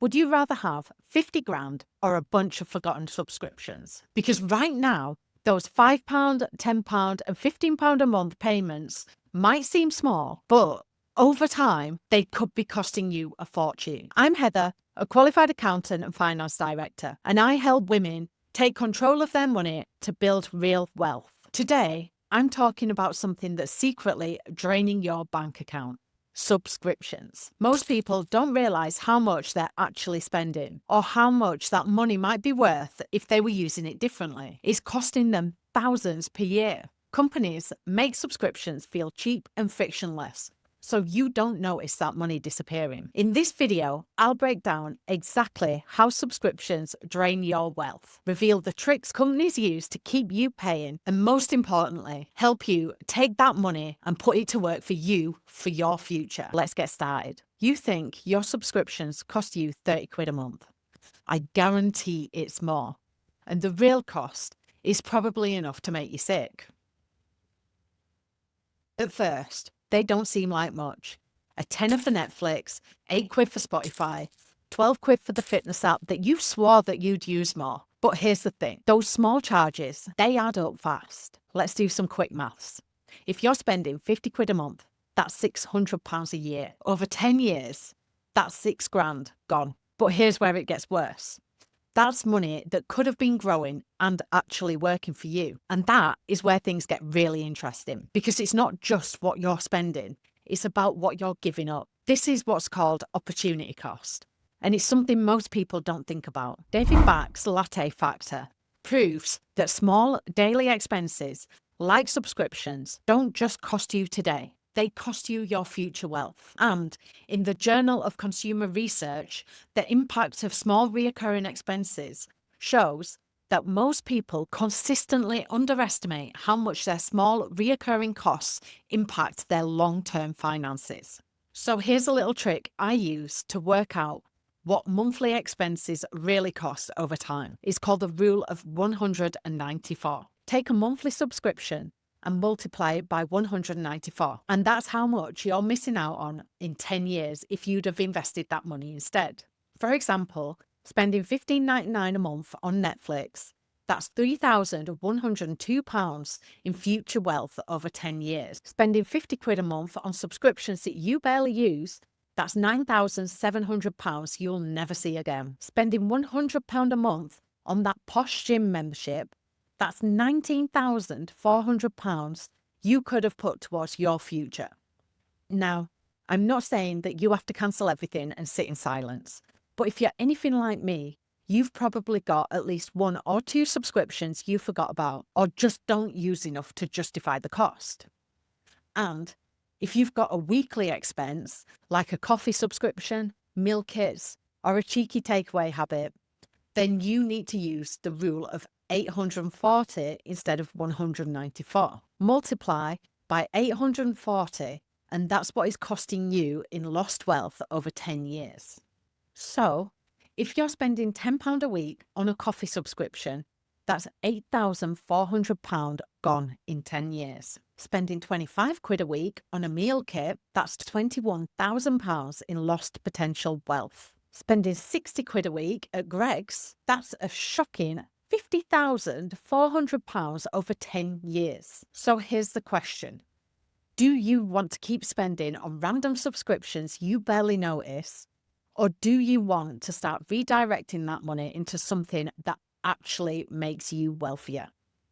Would you rather have 50 grand or a bunch of forgotten subscriptions? Because right now, those £5, £10, and £15 a month payments might seem small, but over time, they could be costing you a fortune. I'm Heather, a qualified accountant and finance director, and I help women take control of their money to build real wealth. Today, I'm talking about something that's secretly draining your bank account. Subscriptions. Most people don't realize how much they're actually spending or how much that money might be worth if they were using it differently. It's costing them thousands per year. Companies make subscriptions feel cheap and frictionless, so you don't notice that money disappearing. In this video, I'll break down exactly how subscriptions drain your wealth, reveal the tricks companies use to keep you paying, and most importantly, help you take that money and put it to work for you for your future. Let's get started. You think your subscriptions cost you 30 quid a month. I guarantee it's more. And the real cost is probably enough to make you sick. At first, they don't seem like much. A tenner for Netflix, 8 quid for Spotify, 12 quid for the fitness app that you swore that you'd use more. But here's the thing, those small charges, they add up fast. Let's do some quick maths. If you're spending 50 quid a month, that's £600 a year. Over 10 years, that's 6 grand gone. But here's where it gets worse. That's money that could have been growing and actually working for you. And that is where things get really interesting, because it's not just what you're spending, it's about what you're giving up. This is what's called opportunity cost. And it's something most people don't think about. David Back's latte factor proves that small daily expenses like subscriptions don't just cost you today. They cost you your future wealth. And in the Journal of Consumer Research, the impact of small recurring expenses shows that most people consistently underestimate how much their small recurring costs impact their long-term finances. So here's a little trick I use to work out what monthly expenses really cost over time. It's called the rule of 194. Take a monthly subscription and multiply it by 194. And that's how much you're missing out on in 10 years if you'd have invested that money instead. For example, spending $15.99 a month on Netflix, that's £3,102 in future wealth over 10 years. Spending 50 quid a month on subscriptions that you barely use, that's £9,700 you'll never see again. Spending £100 a month on that posh gym membership, that's £19,400 you could have put towards your future. Now, I'm not saying that you have to cancel everything and sit in silence, but if you're anything like me, you've probably got at least 1 or 2 subscriptions you forgot about or just don't use enough to justify the cost. And if you've got a weekly expense, like a coffee subscription, meal kits, or a cheeky takeaway habit, then you need to use the rule of 840 instead of 194. Multiply by 840, and that's what is costing you in lost wealth over 10 years. So, if you're spending £10 a week on a coffee subscription, that's £8,400 gone in 10 years. Spending 25 quid a week on a meal kit, that's £21,000 in lost potential wealth. Spending 60 quid a week at Greg's, that's a shocking £50,400 over 10 years. So here's the question. Do you want to keep spending on random subscriptions you barely notice? Or do you want to start redirecting that money into something that actually makes you wealthier?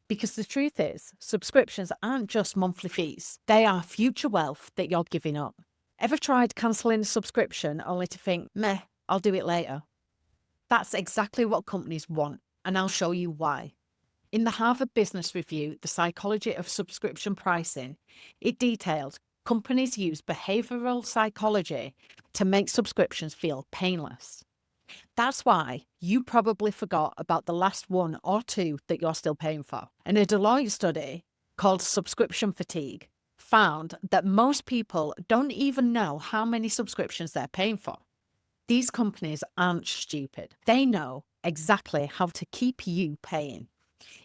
Because the truth is, subscriptions aren't just monthly fees. They are future wealth that you're giving up. Ever tried cancelling a subscription only to think, meh, I'll do it later? That's exactly what companies want, and I'll show you why. In the Harvard Business Review, The Psychology of Subscription Pricing, it detailed companies use behavioral psychology to make subscriptions feel painless. That's why you probably forgot about the last 1 or 2 that you're still paying for. And a Deloitte study called Subscription Fatigue found that most people don't even know how many subscriptions they're paying for. These companies aren't stupid. They know exactly how to keep you paying,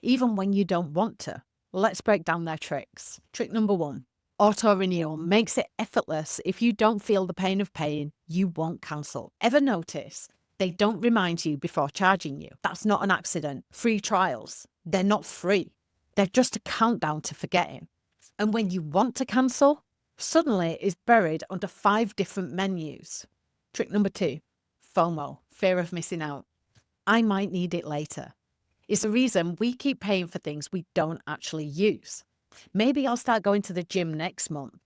even when you don't want to. Let's break down their tricks. Trick number 1, auto-renewal makes it effortless. If you don't feel the pain of paying, you won't cancel. Ever notice They don't remind you before charging you. That's not an accident. Free trials, they're not free. They're just a countdown to forgetting. And when you want to cancel, suddenly it's buried under 5 different menus. Trick number 2, FOMO, fear of missing out. I might need it later. It's the reason we keep paying for things we don't actually use. Maybe I'll start going to the gym next month.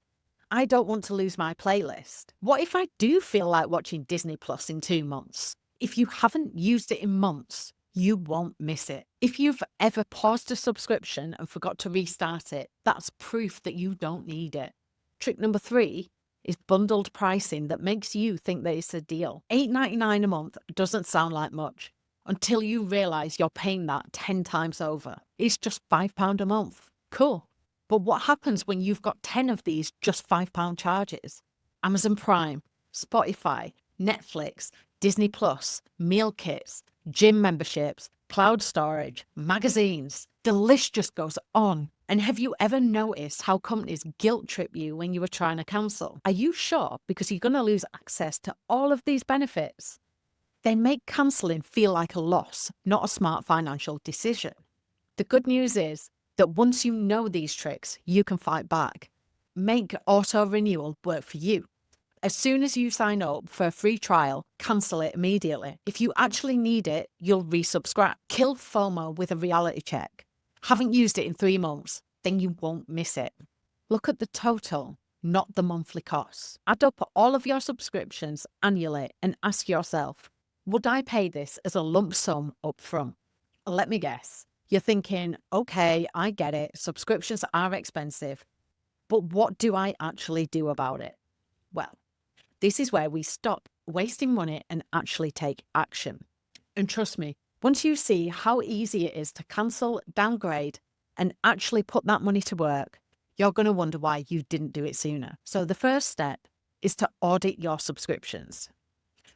I don't want to lose my playlist. What if I do feel like watching Disney Plus in 2 months? If you haven't used it in months, you won't miss it. If you've ever paused a subscription and forgot to restart it, that's proof that you don't need it. Trick number 3 is bundled pricing that makes you think that it's a deal. $8.99 a month doesn't sound like much until you realize you're paying that 10 times over. It's just £5 a month. Cool. But what happens when you've got 10 of these just £5 charges? Amazon Prime, Spotify, Netflix, Disney Plus, meal kits, gym memberships, cloud storage, magazines. The list just goes on. And have you ever noticed how companies guilt trip you when you were trying to cancel? Are you sure? Because you're going to lose access to all of these benefits. They make cancelling feel like a loss, not a smart financial decision. The good news is that once you know these tricks, you can fight back. Make auto-renewal work for you. As soon as you sign up for a free trial, cancel it immediately. If you actually need it, you'll resubscribe. Kill FOMO with a reality check. Haven't used it in 3 months, then you won't miss it. Look at the total, not the monthly costs. Add up all of your subscriptions annually and ask yourself, would I pay this as a lump sum up front? Let me guess. You're thinking, okay, I get it. Subscriptions are expensive, but what do I actually do about it? Well, this is where we stop wasting money and actually take action. And trust me, once you see how easy it is to cancel, downgrade, and actually put that money to work, you're going to wonder why you didn't do it sooner. So the first step is to audit your subscriptions.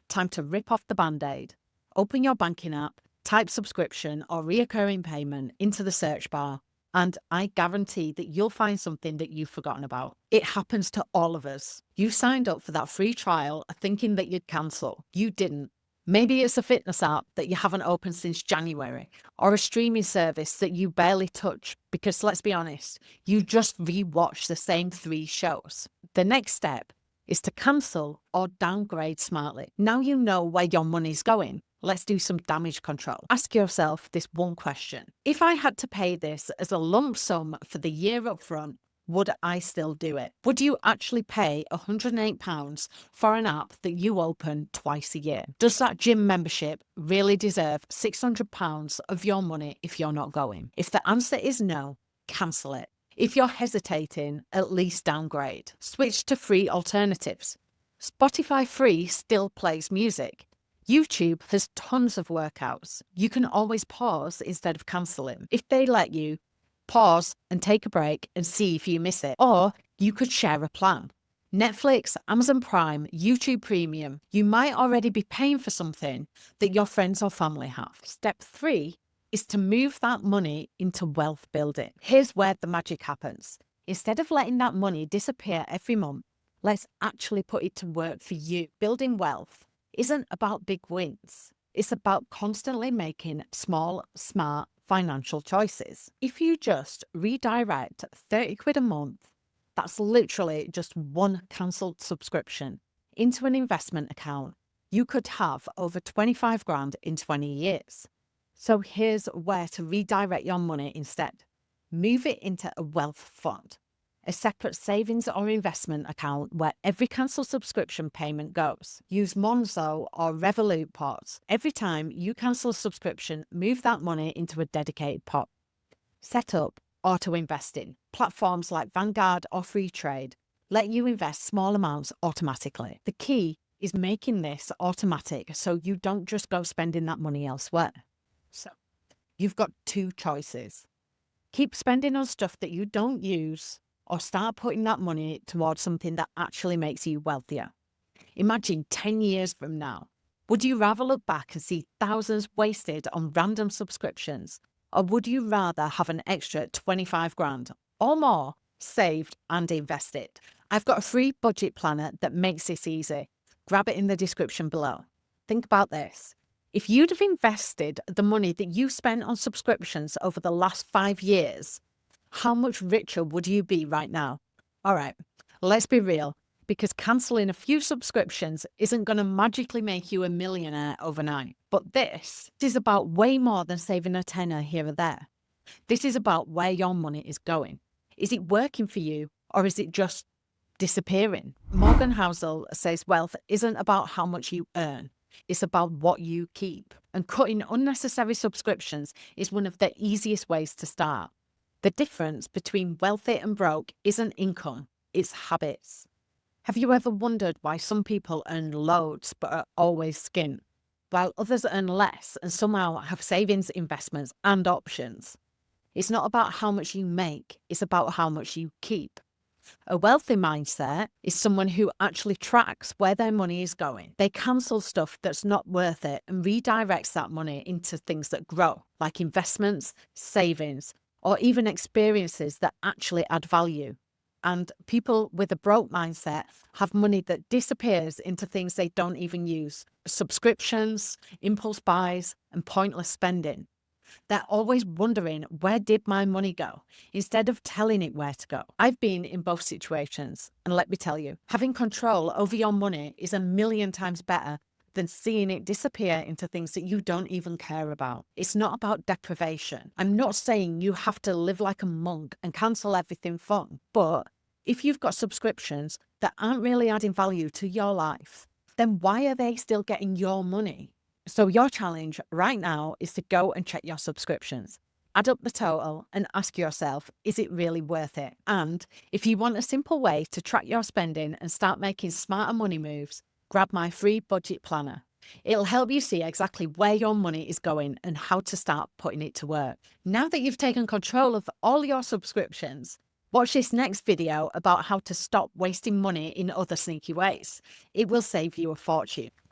Time to rip off the Band-Aid. Open your banking app, type subscription or reoccurring payment into the search bar, and I guarantee that you'll find something that you've forgotten about. It happens to all of us. You signed up for that free trial thinking that you'd cancel. You didn't. Maybe it's a fitness app that you haven't opened since January, or a streaming service that you barely touch because, let's be honest, you just rewatch the same 3 shows. The next step is to cancel or downgrade smartly. Now you know where your money's going. Let's do some damage control. Ask yourself this one question. If I had to pay this as a lump sum for the year up front, would I still do it? Would you actually pay £108 for an app that you open twice a year? Does that gym membership really deserve £600 of your money if you're not going? If the answer is no, cancel it. If you're hesitating, at least downgrade. Switch to free alternatives. Spotify Free still plays music. YouTube has tons of workouts. You can always pause instead of cancelling. If they let you, pause and take a break and see if you miss it. Or you could share a plan. Netflix, Amazon Prime, YouTube Premium. You might already be paying for something that your friends or family have. Step 3 is to move that money into wealth building. Here's where the magic happens. Instead of letting that money disappear every month, let's actually put it to work for you. Building wealth isn't about big wins. It's about constantly making small, smart financial choices. If you just redirect 30 quid a month, that's literally just one cancelled subscription, into an investment account, you could have over 25 grand in 20 years. So here's where to redirect your money instead. Move it into a wealth fund, a separate savings or investment account where every cancelled subscription payment goes. Use Monzo or Revolut pots. Every time you cancel a subscription, move that money into a dedicated pot. Set up auto investing. Platforms like Vanguard or Freetrade let you invest small amounts automatically. The key is making this automatic so you don't just go spending that money elsewhere. So you've got 2 choices. Keep spending on stuff that you don't use, or start putting that money towards something that actually makes you wealthier. Imagine 10 years from now. Would you rather look back and see thousands wasted on random subscriptions, or would you rather have an extra 25 grand or more saved and invested? I've got a free budget planner that makes this easy. Grab it in the description below. Think about this. If you'd have invested the money that you spent on subscriptions over the last 5 years, how much richer would you be right now? All right, let's be real, because cancelling a few subscriptions isn't going to magically make you a millionaire overnight. But this is about way more than saving a tenner here or there. This is about where your money is going. Is it working for you, or is it just disappearing? Morgan Housel says wealth isn't about how much you earn. It's about what you keep. And cutting unnecessary subscriptions is one of the easiest ways to start. The difference between wealthy and broke isn't income, it's habits. Have you ever wondered why some people earn loads but are always skint, while others earn less and somehow have savings, investments, and options? It's not about how much you make, it's about how much you keep. A wealthy mindset is someone who actually tracks where their money is going. They cancel stuff that's not worth it and redirects that money into things that grow, like investments, savings, or even experiences that actually add value. And people with a broke mindset have money that disappears into things they don't even use: subscriptions, impulse buys, and pointless spending. They're always wondering, where did my money go? Instead of telling it where to go. I've been in both situations, and let me tell you, having control over your money is a million times better than seeing it disappear into things that you don't even care about. It's not about deprivation. I'm not saying you have to live like a monk and cancel everything fun, but if you've got subscriptions that aren't really adding value to your life, then why are they still getting your money? So your challenge right now is to go and check your subscriptions. Add up the total and ask yourself, is it really worth it? And if you want a simple way to track your spending and start making smarter money moves, grab my free budget planner. It'll help you see exactly where your money is going and how to start putting it to work. Now that you've taken control of all your subscriptions, watch this next video about how to stop wasting money in other sneaky ways. It will save you a fortune.